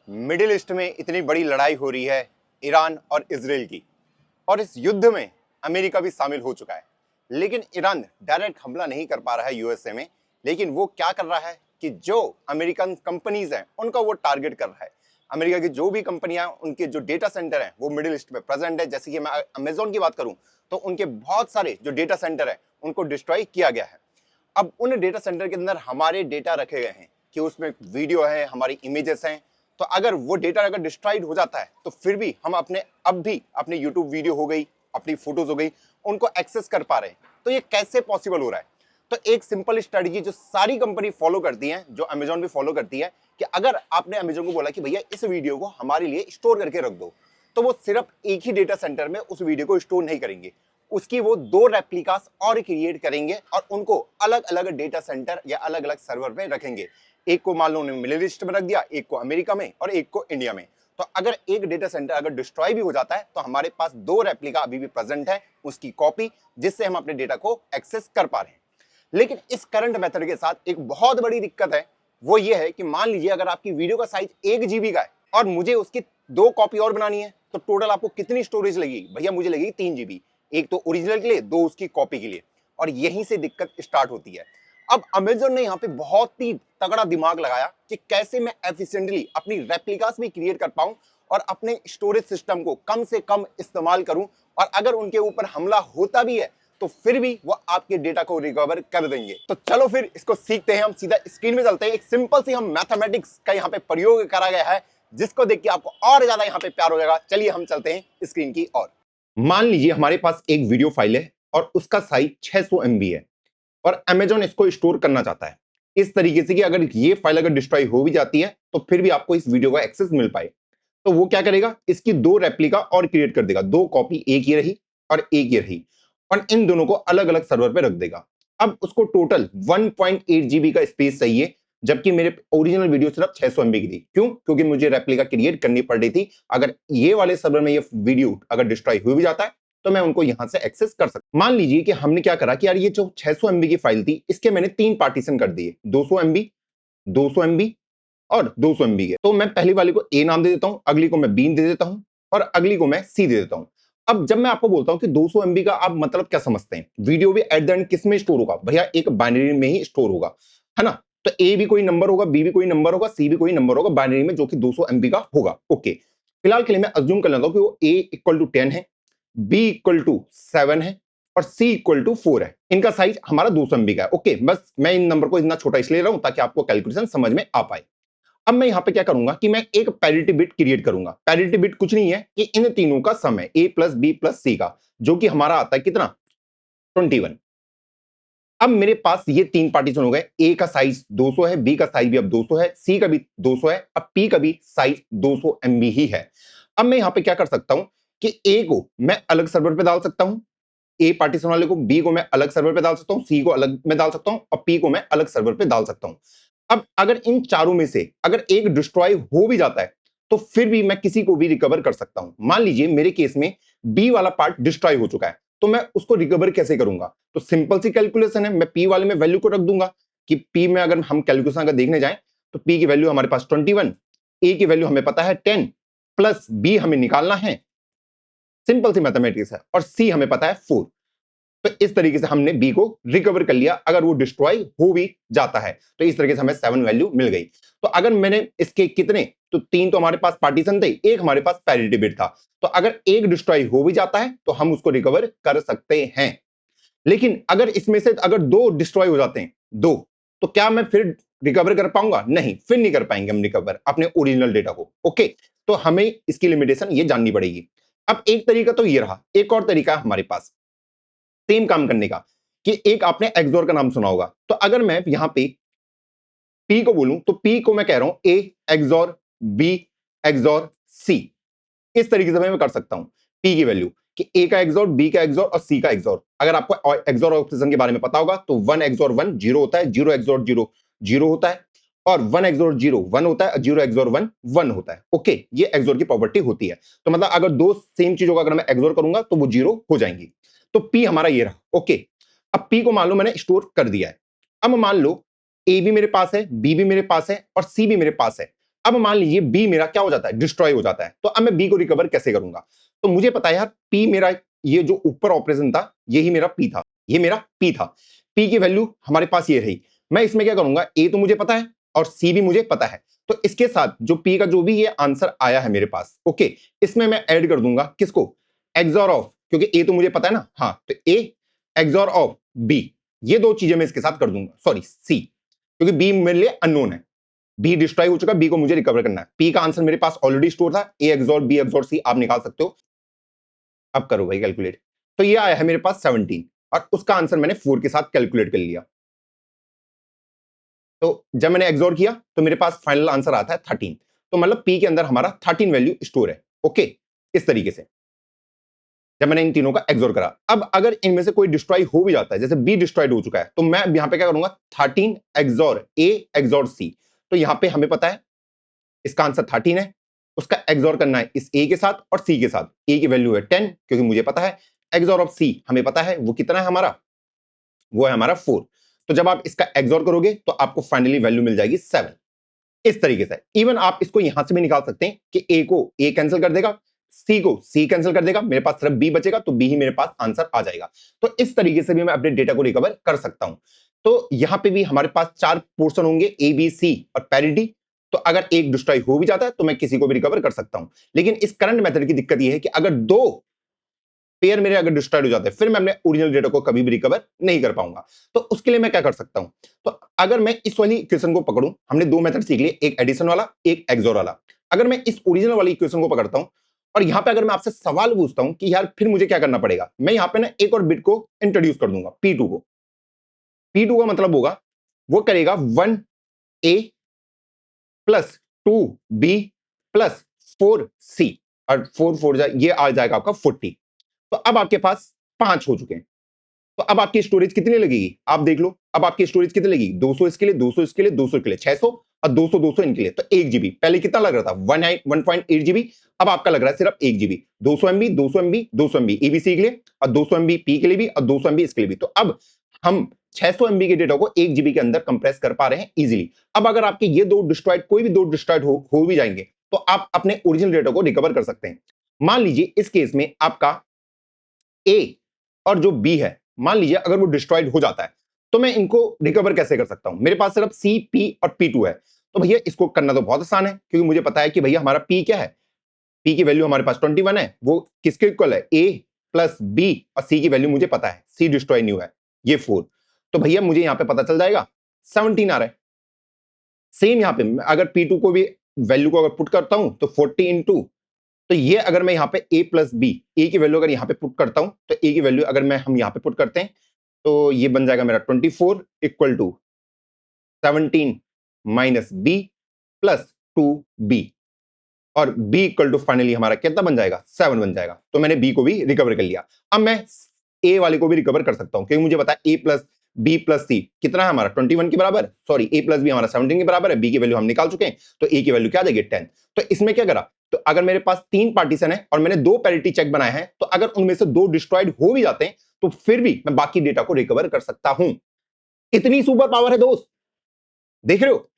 Middle east में इतनी बड़ी लड़ाई हो रही है ईरान और इजराइल की, और इस युद्ध में अमेरिका भी शामिल हो चुका है। लेकिन ईरान डायरेक्ट हमला नहीं कर पा रहा है यूएसए में, लेकिन वो क्या कर रहा है कि जो अमेरिकन कंपनीज हैं उनका वो टारगेट कर रहा है। अमेरिका की जो भी कंपनियां उनके जो डेटा सेंटर हैं वो मिडिल ईस्ट में प्रेजेंट है। जैसे कि मैं अमेजोन की बात करूं तो उनके बहुत सारे जो डेटा सेंटर है उनको डिस्ट्रॉय किया गया है। अब उन डेटा सेंटर के अंदर हमारे डेटा रखे गए हैं कि उसमें वीडियो है, हमारी इमेजेस हैं। तो अगर वो डेटा अगर डिस्ट्रॉयड हो जाता है तो फिर भी हम अब भी अपनी यूट्यूब वीडियो हो गई, अपनी फोटोज हो गई, उनको एक्सेस कर पा रहे हैं। तो ये कैसे पॉसिबल हो रहा है? तो एक सिंपल स्ट्रेटजी जो सारी कंपनी फॉलो करती है, जो अमेजोन भी फॉलो करती है, कि अगर आपने अमेजोन को बोला कि भैया इस वीडियो को हमारे लिए स्टोर करके रख दो, तो वो सिर्फ एक ही डेटा सेंटर में उस वीडियो को स्टोर नहीं करेंगे, उसकी वो 2 रेप्लिकास और क्रिएट करेंगे और उनको अलग अलग डेटा सेंटर या अलग अलग सर्वर पे रखेंगे। एक को मान लो उन्होंने मिडिल ईस्ट में रख दिया, एक को अमेरिका में और एक को इंडिया में। तो अगर एक डेटा सेंटर अगर डिस्ट्रॉय भी हो जाता है तो हमारे पास 2 रेप्लिका अभी भी प्रेजेंट है, उसकी कॉपी, जिससे हम अपने डेटा को एक्सेस कर पा रहे हैं। लेकिन इस करंट मेथड के साथ एक बहुत बड़ी दिक्कत है, वो ये है कि मान लीजिए अगर आपकी वीडियो का साइज 1 जीबी का है और मुझे उसकी 2 कॉपी और बनानी है, तो टोटल आपको कितनी स्टोरेज लगेगी? भैया मुझे लगेगी 3 जीबी, एक तो ओरिजिनल के लिए, 2 उसकी कॉपी के लिए। और यहीं से दिक्कत स्टार्ट होती है। अब अमेजोन ने यहाँ पे बहुत ही तगड़ा दिमाग लगाया कि कैसे मैं एफिशिएंटली अपनी रेप्लिकास भी क्रिएट कर पाऊं और अपने स्टोरेज सिस्टम को कम से कम इस्तेमाल करूं, और अगर उनके ऊपर हमला होता भी है तो फिर भी वो आपके डेटा को रिकवर कर देंगे। तो चलो फिर इसको सीखते हैं। हम सीधा स्क्रीन में चलते हैं। एक सिंपल सी हम मैथमेटिक्स का यहाँ पे प्रयोग करा गया है, जिसको देख के आपको और ज्यादा यहाँ पे प्यार हो जाएगा। चलिए हम चलते हैं स्क्रीन की ओर। मान लीजिए हमारे पास एक वीडियो फाइल है और उसका साइज 600 MB है और अमेजोन इसको स्टोर करना चाहता है इस तरीके से कि अगर ये फाइल अगर डिस्ट्रॉय हो भी जाती है तो फिर भी आपको इस वीडियो का एक्सेस मिल पाए। तो वो क्या करेगा, इसकी 2 रेप्लिका और क्रिएट कर देगा। 2 कॉपी, एक ये रही और एक ये रही, और इन दोनों को अलग अलग सर्वर पे रख देगा। अब उसको टोटल 1.8 GB का स्पेस चाहिए, जबकि मेरे ओरिजिनल वीडियो सिर्फ 600 MB की थी। क्यों? क्योंकि मुझे रेप्लिका क्रिएट करनी पड़ रही थी। अगर ये वाले सर्वर में ये वीडियो अगर डिस्ट्रॉय हो भी जाता है तो मैं उनको यहां से एक्सेस कर सकता। मान लीजिए कि हमने क्या करा कि यार ये जो 600 MB की फाइल थी इसके मैंने 3 पार्टीशन कर दिए, 200 MB, 200 MB और 200 MB के। तो मैं पहली वाली को ए नाम दे देता हूं, अगली को मैं बी दे देता हूं और अगली को मैं सी दे देता हूं। अब जब मैं आपको बोलता हूं कि 200 MB का आप मतलब क्या समझते हैं? वीडियो भी एट द एंड किस में स्टोर होगा? भैया एक बाइनरी में ही स्टोर होगा, है ना? तो ए भी कोई नंबर होगा, बी भी कोई नंबर होगा, सी भी कोई नंबर होगा बाइनरी में, जो कि 200 MB का होगा। ओके, फिलहाल के लिए मैं अज्यूम कर लेता हूं कि वो ए इक्वल टू 10 है, बी इक्वल टू 7 है और सी इक्वल टू 4 है। इनका साइज हमारा 200 MB का है। ओके, बस मैं इन नंबर को इतना छोटा इसलिए ले रहा हूं ताकि आपको कैलकुलेशन समझ में आ पाए। अब मैं यहां पे क्या करूंगा कि मैं एक पैरिटी बिट क्रिएट करूंगा। पैरिटी बिट कुछ नहीं है कि इन तीनों का सम है, ए प्लस बी प्लस सी का, जो कि हमारा आता है कितना? 21। अब मेरे पास ये 3 पार्टीशन हो गए। ए का साइज 200 है, बी का साइज भी अब 200 है, सी का भी 200 है, अब पी का भी साइज 200 MB ही है। अब मैं यहां पे क्या कर सकता हूं कि ए को मैं अलग सर्वर पे डाल सकता हूं, ए पार्टीशन वाले को, बी को मैं अलग सर्वर पे डाल सकता हूं, सी को अलग में डाल सकता हूं और पी को मैं अलग सर्वर पे डाल सकता हूं। अब अगर इन चारों में से अगर एक डिस्ट्रॉय हो भी जाता है तो फिर भी मैं किसी को भी रिकवर कर सकता हूं। मान लीजिए मेरे केस में बी वाला पार्ट डिस्ट्रॉय हो चुका है, तो मैं उसको रिकवर कैसे करूंगा? तो सिंपल सी कैलकुलेशन है, मैं पी वाले में वैल्यू को रख दूंगा कि पी में अगर हम कैलकुलेशन अगर देखने जाएं तो पी की वैल्यू हमारे पास 21, ए की वैल्यू हमें पता है 10, प्लस बी हमें निकालना है, सिंपल सी मैथमेटिक्स है, और सी हमें पता है 4। तो इस तरीके से हमने बी को रिकवर कर लिया अगर वो डिस्ट्रॉय हो भी जाता है। तो इस तरीके से हमें 7 वैल्यू मिल गई। तो अगर मैंने इसके कितने, तो 3 तो हमारे पास पार्टीशन थे, एक हमारे पास पैरिटी बिट था। तो अगर एक डिस्ट्रॉय हो भी जाता है तो हम उसको रिकवर कर सकते हैं। लेकिन अगर इसमें से अगर 2 डिस्ट्रॉय हो जाते हैं, 2, तो क्या मैं फिर रिकवर कर पाऊंगा? नहीं, फिर नहीं कर पाएंगे हम रिकवर अपने ओरिजिनल डेटा को। ओके, तो हमें इसकी लिमिटेशन ये जाननी पड़ेगी। अब एक तरीका तो ये रहा, एक और तरीका हमारे पास सेम काम करने का, कि एक आपने एक्सोर का नाम सुना होगा। तो अगर मैं यहां पे पी को बोलूं तो पी को मैं कह रहा हूं ए एक्सोर बी एक्सोर सी। इस तरीके से मैं कर सकता हूं पी की वैल्यू कि ए का एक्सोर, बी का एक्सोर और सी का एक्सोर। अगर आपको एक्सोर ऑपरेशन के बारे में पता होगा तो 1 एक्सोर 1 0 होता है, 0 एक्सोर 0 0 होता है, और 1 एक्सोर 0 1 होता है, 0 एक्सोर 1 1 होता है। ओके, ये एक्सोर की प्रॉपर्टी होती है। तो मतलब अगर दो सेम चीजों का अगर मैं एक्सोर करूंगा तो वो 0 हो जाएंगी। तो पी हमारा ये रहा। ओके, अब पी को मान लो मैंने स्टोर कर दिया है। अब मान लो ए भी मेरे पास है, बी भी मेरे पास है और सी भी मेरे पास है। अब मान लीजिए बी मेरा क्या हो जाता है, डिस्ट्रॉय हो जाता है, तो अब मैं बी को रिकवर कैसे करूंगा? तो मुझे पता है यार पी मेरा, ये जो ऊपर ऑपरेशन था यही मेरा पी था, ये मेरा पी था, पी की वैल्यू हमारे पास ये रही। मैं इसमें क्या करूंगा, ए तो मुझे पता है और सी भी मुझे पता है, तो इसके साथ जो पी का जो भी ये आंसर आया है मेरे पास, ओके, इसमें मैं ऐड कर दूंगा किसको, एक्सॉर ऑफ, क्योंकि ए तो मुझे पता है ना, हाँ, तो ए एक्सॉर ऑफ बी, ये दो चीजें मैं इसके साथ कर दूंगा, सॉरी सी, क्योंकि बी मेरे लिए अननोन है, बी डिस्ट्रॉय हो चुका, बी को मुझे रिकवर करना है, पी का आंसर मेरे पास ऑलरेडी स्टोर था, ए एक्सॉर बी एक्सॉर सी आप निकाल सकते हो। अब करो भाई कैलकुलेट, तो ये आया है मेरे पास 17 और उसका आंसर मैंने 4 के साथ कैलकुलेट कर लिया। तो जब मैंने एक्सॉर किया तो मेरे पास फाइनल आंसर आता है 13, तो मतलब पी के अंदर हमारा 13 वैल्यू स्टोर है। ओके, इस तरीके से जब मैंने इन तीनों का एक्सॉर करा, अब अगर इनमें से कोई डिस्ट्रॉय हो भी जाता है, जैसे बी डिस्ट्रॉयड हो चुका है, तो मैं यहां पे क्या करूंगा, 13 एक्सॉर ए एक्सॉर सी, तो यहां पे हमें पता है इसका आंसर 13 है, उसका एक्सॉर करना है इस ए के साथ और सी के साथ, ए की वैल्यू है 10 क्योंकि मुझे पता है, एक्सॉर ऑफ सी हमें पता है वो कितना है हमारा, वो है हमारा 4, तो जब आप इसका एक्सॉर करोगे तो आपको फाइनली वैल्यू मिल जाएगी 7। इस तरीके से इवन आप इसको यहां से भी निकाल सकते हैं कि ए को ए कैंसिल कर देगा, सी को सी कैंसिल कर देगा, मेरे पास सिर्फ बी बचेगा, तो बी ही मेरे पास आंसर आ जाएगा। तो इस तरीके से भी मैं अपने डेटा को रिकवर कर सकता हूं। तो यहां पे भी हमारे पास 4 पोर्शन होंगे, ए बी सी और पैरिटी, तो अगर एक डिस्ट्रॉय हो भी जाता है तो मैं किसी को भी रिकवर कर सकता हूं। लेकिन इस करंट मेथड की दिक्कत यह है कि अगर दो पेयर मेरे अगर डिस्ट्रॉयड हो जाते हैं, फिर मैं अपने ओरिजिनल डेटा को कभी भी रिकवर नहीं कर पाऊंगा। तो उसके लिए मैं क्या कर सकता हूं, तो अगर मैं इस वाली इक्वेशन को पकड़ूं, हमने दो मेथड सीख लिए, एक एडिशन वाला एक एक्सोर वाला, अगर मैं इस ओरिजिनल वाली इक्वेशन को पकड़ता हूं और यहां पे अगर मैं आपसे सवाल पूछता हूं कि यार फिर मुझे क्या करना पड़ेगा, मैं यहां पे ना एक और बिट को इंट्रोड्यूस कर दूंगा, P2 को। P2 का मतलब होगा वो करेगा 1A plus 2B plus 4C और 4 ये आ जाएगा आपका 40। तो अब आपके पास 5 हो चुके हैं, तो अब आपकी स्टोरेज कितनी लगेगी, आप देख लो, अब आपकी स्टोरेज कितनी लगेगी, 200 इसके लिए, 200 इसके लिए, 200 के लिए, 600 और 200 200 इनके लिए, तो 1 जीबी। पहले कितना लग रहा था, 1.8 जीबी, अब आपका लग रहा है सिर्फ 1 GB, 200 MB 200 MB 200 MB ABC के लिए और 200 एमबी पी के लिए भी और 200 एमबी इसके लिए भी। तो अब हम 600 एमबी के डेटा को 1 जीबी के अंदर कंप्रेस कर पा रहे हैं इजीली। अब अगर आपके ये दो डिस्ट्रॉयड, कोई भी दो डिस्ट्रॉयड हो भी जाएंगे, तो आप अपने ओरिजिनल डेटा को रिकवर कर सकते हैं। मान लीजिए इस केस में आपका ए और जो बी है, मान लीजिए अगर वो डिस्ट्रॉयड हो जाता है, तो मैं इनको रिकवर कैसे कर सकता हूं, मेरे पास सिर्फ सी पी और पी2 है, तो भैया इसको करना तो बहुत आसान है, क्योंकि मुझे पता है कि भैया हमारा पी क्या है, पी की वैल्यू हमारे पास 21 है, वो किसके इक्वल है, ए प्लस बी, और सी की वैल्यू मुझे पता है, सी डिस्ट्रॉय न्यू है ये 4, तो भैया मुझे यहां पे पता चल जाएगा 17 आ रहा है। सेम यहां पे अगर पी2 को भी वैल्यू को अगर पुट करता हूं तो 40 इंटू, तो ये अगर मैं यहां पे a प्लस बी, ए की वैल्यू अगर यहां पे पुट करता हूं, तो ए की वैल्यू अगर मैं हम यहां पे पुट करते हैं, तो ये बन जाएगा मेरा 24 equal to 17 minus B plus 2b, और b इक्वल टू फाइनली हमारा कितना बन जाएगा, 7 बन जाएगा। तो मैंने b को भी रिकवर कर लिया। अब मैं a वाले को भी रिकवर कर सकता हूं, क्योंकि मुझे पता है a प्लस बी प्लस सी कितना है हमारा, 21 के बराबर, सॉरी a प्लस बी हमारा 17 के बराबर है, b की वैल्यू हम निकाल चुके हैं, तो a की वैल्यू क्या आ जाएगी, 10। तो इसमें क्या करा, तो अगर मेरे पास 3 पार्टीशन है और मैंने 2 पैरिटी चेक बनाए हैं, तो अगर उनमें से 2 डिस्ट्रॉयड हो भी जाते हैं, तो फिर भी मैं बाकी डेटा को रिकवर कर सकता हूं। इतनी सुपर पावर है दोस्त, देख रहे हो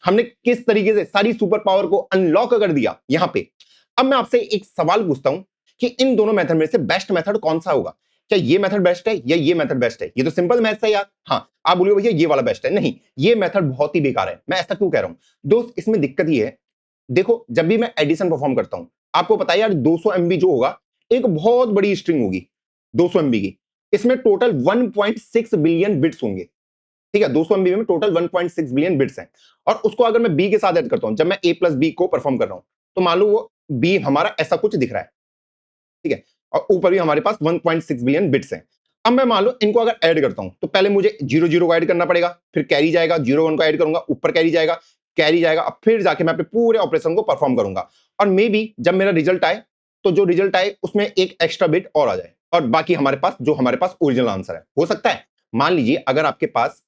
हमने किस तरीके से सारी सुपर पावर को अनलॉक कर दिया यहां पे। अब मैं आपसे एक सवाल पूछता हूं कि इन दोनों मेथड में से बेस्ट मेथड कौन सा होगा, क्या ये मेथड बेस्ट है या ये मेथड बेस्ट है, ये तो सिंपल मैथ्स है यार। हाँ, आप बोलोगे भैया ये वाला बेस्ट है, नहीं, ये मेथड बहुत ही बेकार है। मैं ऐसा क्यों कह रहा हूं दोस्त, इसमें दिक्कत ये है, देखो जब भी मैं एडिशन परफॉर्म करता हूं, आपको पता है यार 200 एमबी जो होगा, एक बहुत बड़ी स्ट्रिंग होगी 200 एमबी की, इसमें टोटल 1.6 बिलियन बिट्स होंगे, ठीक है, 200 एमबी में टोटल 1.6 बिलियन बिट्स हैं, और उसको अगर मैं बी के साथ ऐड करता हूं, जब मैं ए प्लस बी को परफॉर्म कर रहा हूं, तो मान लो वो बी हमारा ऐसा कुछ दिख रहा है, ठीक है, और ऊपर भी हमारे पास 1.6 बिलियन बिट्स हैं। अब मैं मान लो इनको अगर ऐड करता हूं, तो पहले मुझे 0 0 को ऐड करना पड़ेगा, फिर कैरी जाएगा, 0 1 को ऐड करूंगा, ऊपर कैरी जाएगा, कैरी जाएगा, अब फिर जाके मैं अपने पूरे ऑपरेशन को परफॉर्म करूंगा, और मे बी जब मेरा रिजल्ट आए, तो जो रिजल्ट आए उसमें एक एक्स्ट्रा बिट और आ जाए, और बाकी हमारे पास जो हमारे पास ओरिजिनल आंसर है। हो सकता है मान लीजिए अगर आपके पास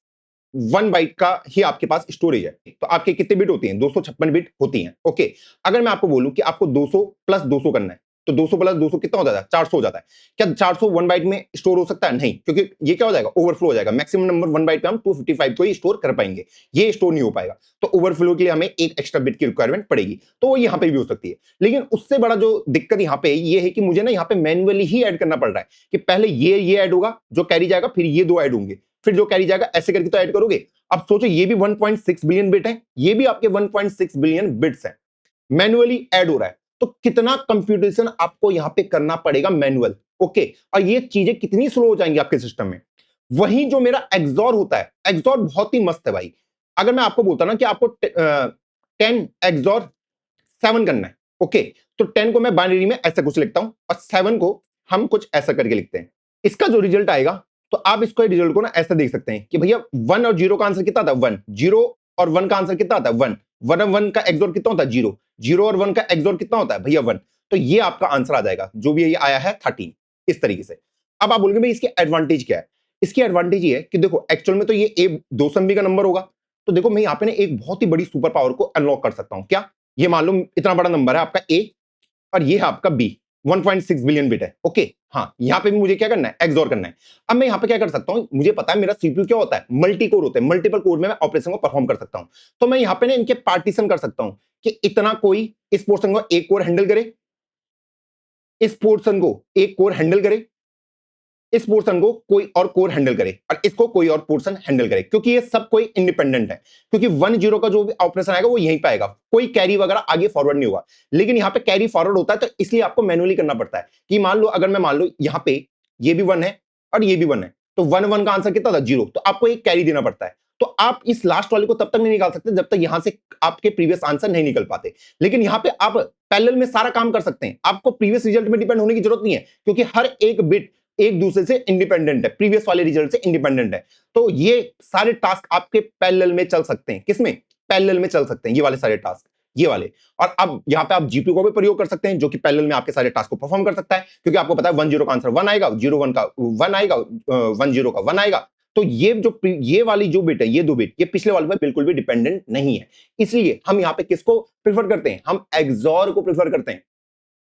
1 बाइट का ही आपके पास स्टोरेज है, तो आपके कितने बिट होती हैं, 256 बिट होती हैं। ओके, अगर मैं आपको बोलूं कि आपको 200 प्लस 200 करना है, तो 200 प्लस 200 कितना हो जाता है, 400 हो जाता है। क्या 400 वन बाइट में स्टोर हो सकता है? नहीं, क्योंकि ये क्या हो जाएगा, ओवरफ्लो हो जाएगा। मैक्सिमम नंबर वन बाइट पे हम 255 को ही स्टोर कर पाएंगे, ये स्टोर नहीं हो पाएगा। तो ओवरफ्लो के लिए हमें एक एक्स्ट्रा बिट की रिक्वायरमेंट पड़ेगी, तो वो यहाँ पे भी हो सकती है। लेकिन उससे बड़ा जो दिक्कत यहाँ पे ये है कि मुझे ना यहाँ पे मैन्युअली ही ऐड करना पड़ रहा है कि पहले ये ऐड होगा जो कैरी जाएगा, फिर ये दो ऐड होंगे, फिर जो कैरी जाएगा, ऐसे करके तो ऐड करोगे। अब सोचो ये भी 1.6 बिलियन बिट है, ये भी आपके 1.6 बिलियन बिट्स हैं, मैन्युअली ऐड हो रहा है। तो कितना कंप्यूटेशन आपको यहां पे करना पड़ेगा मैनुअल, ओके। और ये चीजें कितनी स्लो हो जाएंगी आपके सिस्टम में। वहीं जो मेरा एक्सॉर होता है, एक्सॉर बहुत ही मस्त है भाई। अगर मैं आपको बोलता ना कि आपको 10 एक्सॉर 7 करना है, ओके, तो 10 को मैं बाइनरी में ऐसा कुछ लिखता हूं और 7 को हम कुछ ऐसा करके लिखते हैं। इसका जो रिजल्ट आएगा, तो आप इसको रिजल्ट को ना ऐसा देख सकते हैं कि भैया 1 और 0 का आंसर कितना था, 1, 0 और 1 का आंसर कितना था, 1, 1 और 1 का एक्सॉर कितना होता है, 0, 0 और 1 का एक्सॉर कितना होता है भैया, 1। तो ये आपका आंसर आ जाएगा, जो भी ये आया है 13, इस तरीके से। अब आप बोलेंगे भाई इसकी एडवांटेज क्या है? इसकी एडवांटेज ये है कि देखो एक्चुअल में तो ये ए 200 MB का नंबर होगा, तो देखो मैं यहाँ पे ना एक बहुत ही बड़ी सुपर पावर को अनलॉक कर सकता हूँ। क्या? ये मान लो इतना बड़ा नंबर है आपका ए और ये है आपका बी, 1.6 बिलियन बिट है, ओके। हाँ, यहां पे भी मुझे क्या करना है, एक्सॉर करना है। अब मैं यहां पे क्या कर सकता हूं, मुझे पता है मेरा सीपीयू क्या होता है, मल्टी कोर होते हैं, मल्टीपल कोर में मैं ऑपरेशन को परफॉर्म कर सकता हूं। तो मैं यहां पे ना इनके पार्टीशन कर सकता हूं कि इतना कोई इस पोर्शन को एक कोर हैंडल करे, इस पोर्शन को एक कोर हैंडल करे, इस पोर्शन को कोई और कोर हैंडल करे और इसको कोई और पोर्शन हैंडल करे, क्योंकि ये सब कोई इंडिपेंडेंट है। क्योंकि 1-0 का जो भी ऑपरेशन आएगा वो यहीं पे आएगा, कोई कैरी वगैरह आगे फॉरवर्ड नहीं होगा। लेकिन यहाँ पे कैरी फॉरवर्ड होता है, तो इसलिए आपको मैनुअली करना पड़ता है कि मान लो अगर मैं मान लो यहाँ पे ये भी 1 है और ये भी 1 है, तो 1-1 का आंसर कितना था, 0, तो आपको एक कैरी देना पड़ता है। तो आप इस लास्ट वाले को तब तक नहीं निकाल सकते जब तक यहां से आपके प्रीवियस आंसर नहीं निकल पाते। लेकिन यहाँ पे आप पैरेलल में सारा काम कर सकते हैं, आपको प्रीवियस रिजल्ट में डिपेंड होने की जरूरत नहीं है, क्योंकि हर एक बिट एक दूसरे से इंडिपेंडेंट है, प्रीवियस वाले रिजल्ट से इंडिपेंडेंट है। तो ये सारे टास्क आपके पैरेलल में चल सकते हैं। किसमें? पैरेलल में चल सकते हैं ये वाले सारे टास्क, ये वाले। और अब यहां पे आप जीपीयू को भी प्रयोग कर सकते हैं, जो कि पैरेलल में आपके सारे टास्क को परफॉर्म कर सकता है, क्योंकि आपको पता है 1-0 का आंसर 1 आएगा, 0-1 का 1 आएगा, 1-0 का 1 आएगा। तो ये वाली जो बिट है, ये दो बिट, ये पिछले वाले पर बिल्कुल भी डिपेंडेंट नहीं है। इसलिए हम यहाँ पे किसको प्रेफर करते हैं, हम एक्सॉर को प्रेफर करते हैं।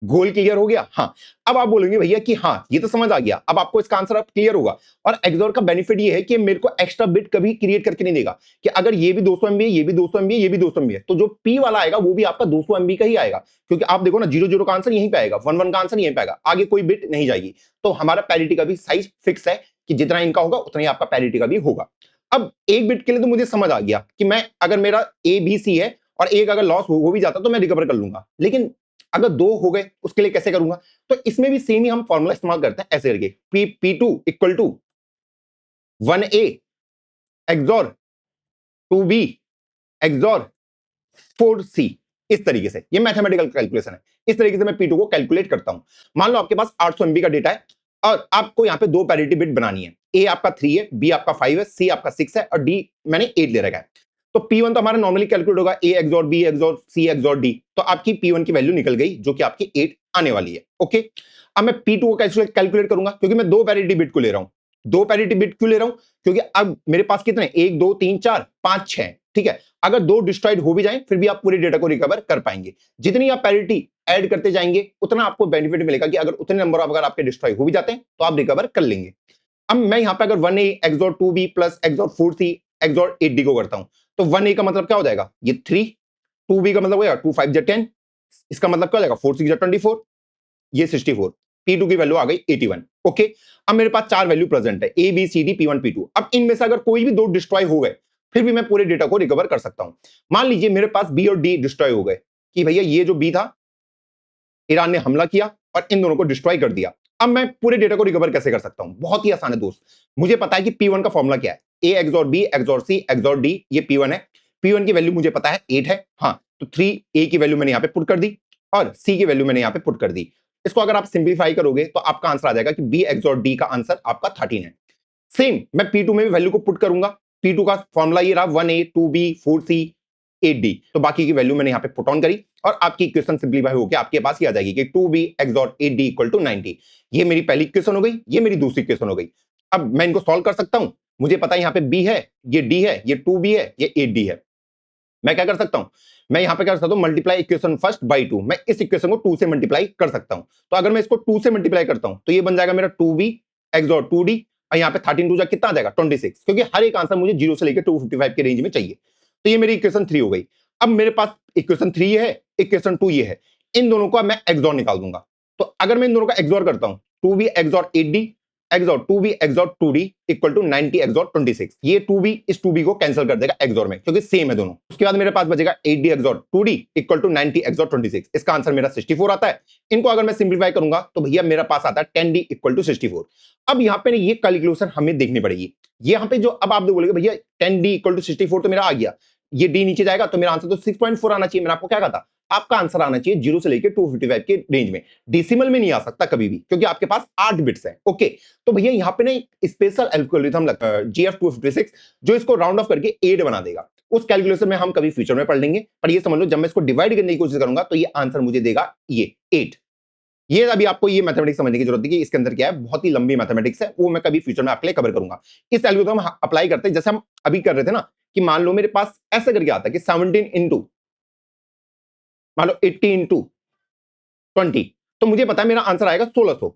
गोल क्लियर हो गया? हाँ। अब आप बोलेंगे भैया कि हाँ ये तो समझ आ गया, अब आपको इसका आंसर अब क्लियर होगा। और एक्सॉर का बेनिफिट ये है कि मेरे को एक्स्ट्रा बिट कभी क्रिएट करके नहीं देगा कि अगर ये भी 200 MB है, ये भी 200 MB है, ये भी 200 MB है, तो जो पी वाला आएगा वो भी आपका 200 MB का ही आएगा। क्योंकि आप देखो ना 0-0 का आंसर यहीं पे आएगा, 1-1 का आंसर यहीं पे आएगा, आगे कोई बिट नहीं जाएगी। तो हमारा पैरिटी का भी साइज फिक्स है कि जितना इनका होगा उतना ही आपका पैरिटी का भी होगा। अब एक बिट के लिए तो मुझे समझ आ गया कि मैं अगर मेरा ए बी सी है और एक अगर लॉस हो भी जाता तो मैं रिकवर कर लूंगा। लेकिन अगर दो हो गए उसके लिए कैसे करूंगा? तो इसमें भी सेम ही हम फॉर्मूला इस्तेमाल करते हैं, ऐसे करके P2 equal to 1A XOR 2B XOR 4C। इस तरीके से ये मैथमेटिकल कैलकुलेशन है, इस तरीके से मैं P2 को कैलकुलेट करता हूं। मान लो आपके पास 800 MB का डेटा है और आपको यहां पे दो पैरिटी बिट बनानी है। A आपका 3 है, B आपका 5 है, C आपका 6 है और D मैंने 8 ले रखा है। तो P1 तो हमारा नॉर्मली कैलकुलेट होगा A XOR B XOR C XOR D। तो आपकी P1 की वैल्यू निकल गई जो कि आपकी 8 आने वाली है, ओके। अब मैं P2 को कैलकुलेट करूंगा, क्योंकि मैं दो पैरिटी बिट को ले रहा हूं। दो पैरिटी बिट क्यों ले रहा हूं? क्योंकि अब मेरे पास कितने, 1 2 3 4 5 6, ठीक है। अगर दो डिस्ट्रॉयड हो भी जाए फिर भी आप पूरे डेटा को रिकवर कर पाएंगे। जितनी आप पैरिटी ऐड करते जाएंगे उतना आपको बेनिफिट मिलेगा कि अगर उतने नंबर अगर आपके डिस्ट्रॉय हो भी जाते हैं तो आप रिकवर कर लेंगे। अब मैं यहां पे अगर 1A XOR 2B plus XOR 4C XOR 8D को करता हूं, तो 1A का मतलब क्या हो जाएगा, ये 3, 2B का मतलब हो जाएगा 2 5 10, इसका मतलब क्या हो जाएगा 4 6 24, ये 64। P2 की वैल्यू आ गई 81, ओके। अब मेरे पास चार वैल्यू प्रेजेंट है, A B C D P1 P2। अब इनमें से अगर कोई भी दो डिस्ट्रॉय हो गए फिर भी मैं पूरे डेटा को रिकवर कर सकता हूं। मान लीजिए मेरे पास B और D डिस्ट्रॉय हो गए कि भैया ये जो B था ईरान ने हमला किया और इन दोनों को डिस्ट्रॉय कर दिया। अब मैं पूरे डेटा को रिकवर कैसे कर सकता हूं? बहुत ही आसान है दोस्त। मुझे पता है कि P1 का फॉर्मूला क्या है, A XOR B XOR C XOR D, ये P1 है। P1 की वैल्यू मुझे पता है 8 है, हाँ, तो 3A की वैल्यू मैंने यहां पे पुट कर दी और C की वैल्यू मैंने यहां पे पुट कर दी। इसको अगर आप सिंप्लीफाई करोगे तो आपका आंसर आ जाएगा कि B एक्सॉर D का आंसर आपका 13 है। सेम मैं P2 में भी वैल्यू को पुट करूंगा। P2 का फॉर्मूला ये रहा 1A 2B 4C 8D। तो बाकी की वैल्यू मैंने यहां पे पुट ऑन करी और आपकी इक्वेशन सिंप्लीफाई होकर आपके पास ये आ जाएगी कि 2B XOR 8D equal to 90। ये मेरी पहली इक्वेशन हो गई, ये मेरी दूसरी इक्वेशन हो गई। अब मैं इनको सॉल्व कर सकता हूं। मुझे पता है यहां पे B है, ये D है, ये 2B है, ये 8D है। मैं क्या कर सकता हूं, मैं यहां पे कर सकता हूं मल्टीप्लाई इक्वेशन फर्स्ट बाई 2, मैं इस इक्वेशन को 2 से मल्टीप्लाई कर सकता हूं। तो अगर मैं इसको 2 से मल्टीप्लाई करता हूं तो ये बन जाएगा मेरा 2b एक्सॉर 2d, और यहाँ पे 13 2 जा कितना आ जाएगा 26, क्योंकि हर एक आंसर मुझे 0 से लेकर 255 के रेंज में चाहिए। तो ये मेरी इक्वेशन 3 हो गई। अब मेरे पास इक्वेशन 3 है, इक्वेशन 2 ये है, इन दोनों का मैं एक्सॉर निकाल दूंगा। तो अगर मैं इन दोनों का एक्सॉर करता हूं 2b XOR 8d XOR 2b XOR 2d equal to 90 XOR 26, ये 2b इस 2b को कैंसिल कर देगा एक्सॉर में, क्योंकि सेम है दोनों। उसके बाद मेरे पास बचेगा 8d XOR 2d equal to 90 XOR 26, इसका आंसर मेरा 64 आता है। इनको अगर मैं सिंप्लीफाई करूंगा तो भैया मेरा पास आता है 10d इक्वल टू 64। अब यहाँ पे ये कैलकुलेशन हमें देखनी पड़ेगी। यहाँ पे जो अब आप बोलेंगे भैया 10d इक्वल टू 64 तो मेरा आ गया, ये d नीचे जाएगा तो मेरा आंसर तो 6.4 आना चाहिए। मैंने आपको क्या कहा था, आपका आंसर आना चाहिए 0 से लेकर 255 के रेंज में, डेसिमल में नहीं आ सकता कभी भी, क्योंकि आपके पास 8 बिट्स हैं। ओके, तो भैया यहाँ पे ना एक स्पेशल एल्गोरिथम GF256 जो इसको राउंड ऑफ करके 8 बना देगा। उस कैलकुलेशन में हम कभी फ्यूचर में पढ़ लेंगे, पर ये समझ लो जब मैं इसको डिवाइड करने की कोशिश करूंगा तो ये आंसर मुझे देगा ये 8। ये अभी आपको ये मैथमेटिक्स समझने की जरूरत है कि इसके अंदर क्या है, बहुत ही लंबी मैथमेटिक्स है, वो मैं कभी फ्यूचर में आपके लिए कवर करूंगा। इस एल्गोरिथम अप्लाई करते हैं जैसे हम अभी कर रहे थे ना, कि मान लो मेरे पास ऐसा करके आता है कि 17 इंटू मान लो 80 इंटू 20, तो मुझे पता है मेरा आंसर आएगा 1600।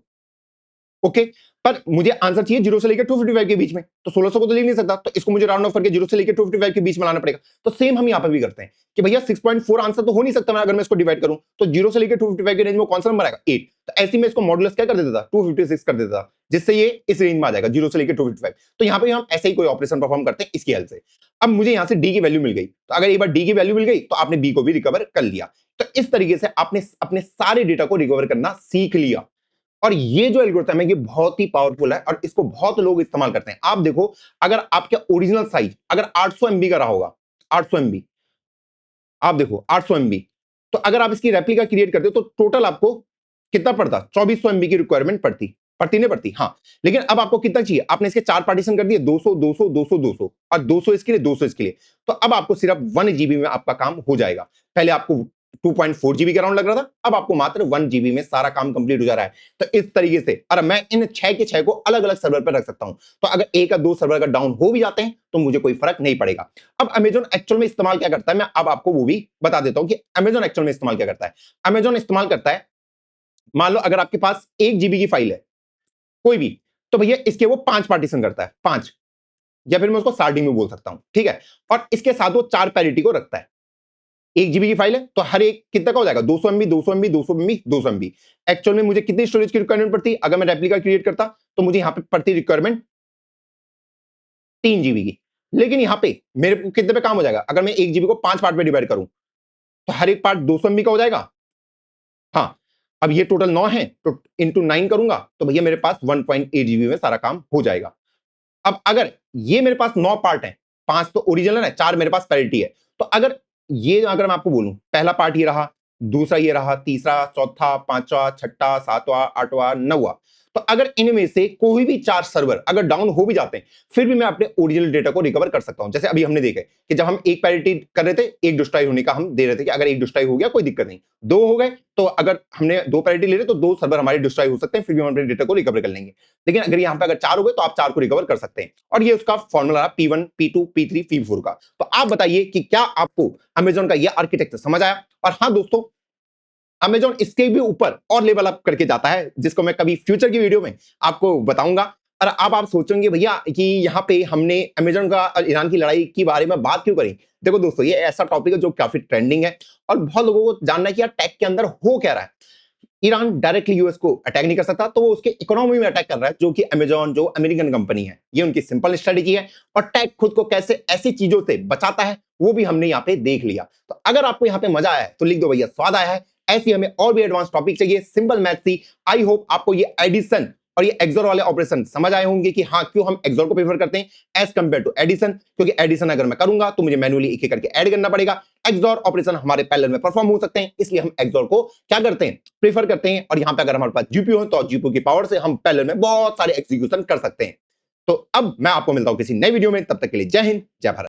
ओके, पर मुझे आंसर चाहिए 0 से लेकर 255 के बीच में, तो 1600 को तो लिख नहीं सकता, तो इसको मुझे राउंड ऑफ करके 0 से लेकर 255 के बीच में लाना पड़ेगा। तो सेम हम यहां पर भी करते हैं कि भैया 6.4 आंसर तो हो नहीं सकता ना, अगर मैं इसको डिवाइड करूं तो 0 से लेकर 255 के रेंज में कौन सा नंबर आएगा 8, तो ऐसे में इसको मॉडुलस क्या कर देता था 256 कर देता था, जिससे ये इस रेंज में आ जाएगा 0 से लेकर 255। तो यहां पे हम ऐसे ही कोई ऑपरेशन परफॉर्म करते हैं इसकी हेल्प से। अब मुझे यहां से डी की वैल्यू मिल गई, तो अगर एक बार डी की वैल्यू मिल गई तो आपने बी को भी रिकवर कर लिया। तो इस तरीके से आपने अपने सारे डेटा को रिकवर करना सीख लिया। और ये जो एल्गोरिथम है ये बहुत ही पावरफुल है और इसको बहुत लोग इस्तेमाल करते हैं। आप देखो, अगर आपके ओरिजिनल साइज अगर 800 MB का रहा होगा, 800 MB, आप देखो 800 MB, तो अगर आप इसकी रेप्लिका क्रिएट करते हो तो टोटल आपको कितना पड़ता, 2400 MB की रिक्वायरमेंट पड़ती पड़ती नहीं पड़ती, हाँ। लेकिन अब आपको कितना चाहिए, आपने इसके 4 पार्टीशन कर दिए, 200 200 200 200 और 200 इसके लिए 200 इसके लिए, तो अब आपको सिर्फ 1 GB में आपका काम हो जाएगा। पहले आपको 2.4 GB का राउंड लग रहा था, अब आपको मात्र 1 GB में सारा काम कंप्लीट हो जा रहा है। तो इस तरीके से, और मैं इन 6 के 6 को अलग अलग सर्वर पर रख सकता हूं, तो अगर एक या दो सर्वर का डाउन हो भी जाते हैं तो मुझे कोई फर्क नहीं पड़ेगा। अब अमेजॉन एक्चुअल में इस्तेमाल क्या करता है, मैं अब आपको वो भी बता देता हूं कि अमेजॉन एक्चुअल में इस्तेमाल क्या करता है। अमेजॉन इस्तेमाल करता है, मान लो अगर आपके पास 1 GB की फाइल है कोई भी, तो भैया इसके वो 5 पार्टीशन करता है, 5, या फिर मैं उसको सार्डिंग में बोल सकता हूं, ठीक है। और इसके साथ वो 4 पैरिटी को रखता है। 1 GB की फाइल है तो हर एक कितना का हो जाएगा, 200 MB 200 MB 200 MB 200 MB। Actual में मुझे कितनी स्टोरेज की रिक्वायरमेंट पड़ती, अगर मैं रेप्लिका क्रिएट करता तो मुझे यहां पे पड़ती रिक्वायरमेंट 3 GB की। लेकिन यहां पे मेरे को कितने पे काम हो जाएगा, अगर मैं 1 GB को 5 पार्ट में डिवाइड करूं तो हर एक पार्ट 200 MB का हो जाएगा। हाँ, अब ये टोटल 9 है तो इंटू 9 करूंगा तो भैया मेरे पास 1.8 GB में सारा काम हो जाएगा। अब अगर ये मेरे पास 9 पार्ट है, 5 तो ओरिजिनल है, 4 मेरे पास पैरिटी है, तो अगर मैं आपको बोलूं पहला पार्ट ये रहा, दूसरा ये रहा, तीसरा, चौथा, पांचवा, छठा, सातवां, आठवां, नौवां, तो अगर इनमें से कोई भी 4 सर्वर अगर डाउन हो भी जाते हैं फिर भी मैं अपने ओरिजिनल डेटा को रिकवर कर सकता हूं। जैसे अभी हमने देखा कि जब हम एक पैरिटी कर रहे थे, एक डिस्ट्रॉय होने का हम दे रहे थे कि अगर एक डिस्ट्रॉय हो गया कोई दिक्कत नहीं, 2 हो गए तो अगर हमने 2 पैरिटी ले रहे तो 2 सर्वर हमारे डिस्ट्रॉय हो सकते हैं, फिर भी हम अपने डेटा को रिकवर कर लेंगे। लेकिन अगर यहां पे अगर 4 हो गए तो आप 4 को रिकवर कर सकते हैं। और ये उसका formula P1 P2 P3 P4 का। तो आप बताइए कि क्या आपको अमेजॉन का यह आर्किटेक्चर समझ आया। और हाँ दोस्तों, अमेजॉन इसके भी ऊपर और लेवल अप करके जाता है, जिसको मैं कभी फ्यूचर की वीडियो में आपको बताऊंगा। और अब आप सोचेंगे भैया कि यहाँ पे हमने अमेजॉन का और ईरान की लड़ाई के बारे में बात क्यों करी। देखो दोस्तों, ये ऐसा टॉपिक है जो काफी ट्रेंडिंग है और बहुत लोगों को जानना है कि यार टेक के अंदर हो क्या रहा है। ईरान डायरेक्टली यूएस को अटैक नहीं कर सकता, तो वो उसके इकोनॉमी में अटैक कर रहा है, जो कि अमेजॉन जो अमेरिकन कंपनी है, ये उनकी सिंपल स्ट्रेटेजी है। और टेक खुद को कैसे ऐसी चीजों से बचाता है वो भी हमने यहाँ पे देख लिया। तो अगर आपको यहाँ पे मजा आया है तो लिख दो भैया स्वाद आया है। ऐसी हमें और भी एडवांस टॉपिक चाहिए, सिंपल मैथ सी। आई होप आपको ये एडिशन और ये एक्सोर वाले ऑपरेशन समझ आए होंगे कि हाँ क्यों हम एक्सोर को प्रेफर करते हैं एज कंपेयर टू एडिशन, क्योंकि एडिशन अगर मैं करूंगा तो मुझे मैन्युअली एक एक करके ऐड करना पड़ेगा। एक्सोर ऑपरेशन हमारे पैरेलल में परफॉर्म हो सकते हैं, इसलिए हम एक्सोर को क्या करते हैं, प्रेफर करते हैं। और यहां पे अगर हमारे पास जीपीयू है तो जीपीयू की पावर से हम पैरेलल में बहुत सारे एग्जीक्यूशन कर सकते हैं। तो अब मैं आपको मिलता हूं किसी नई वीडियो में, तब तक के लिए जय हिंद जय भारत।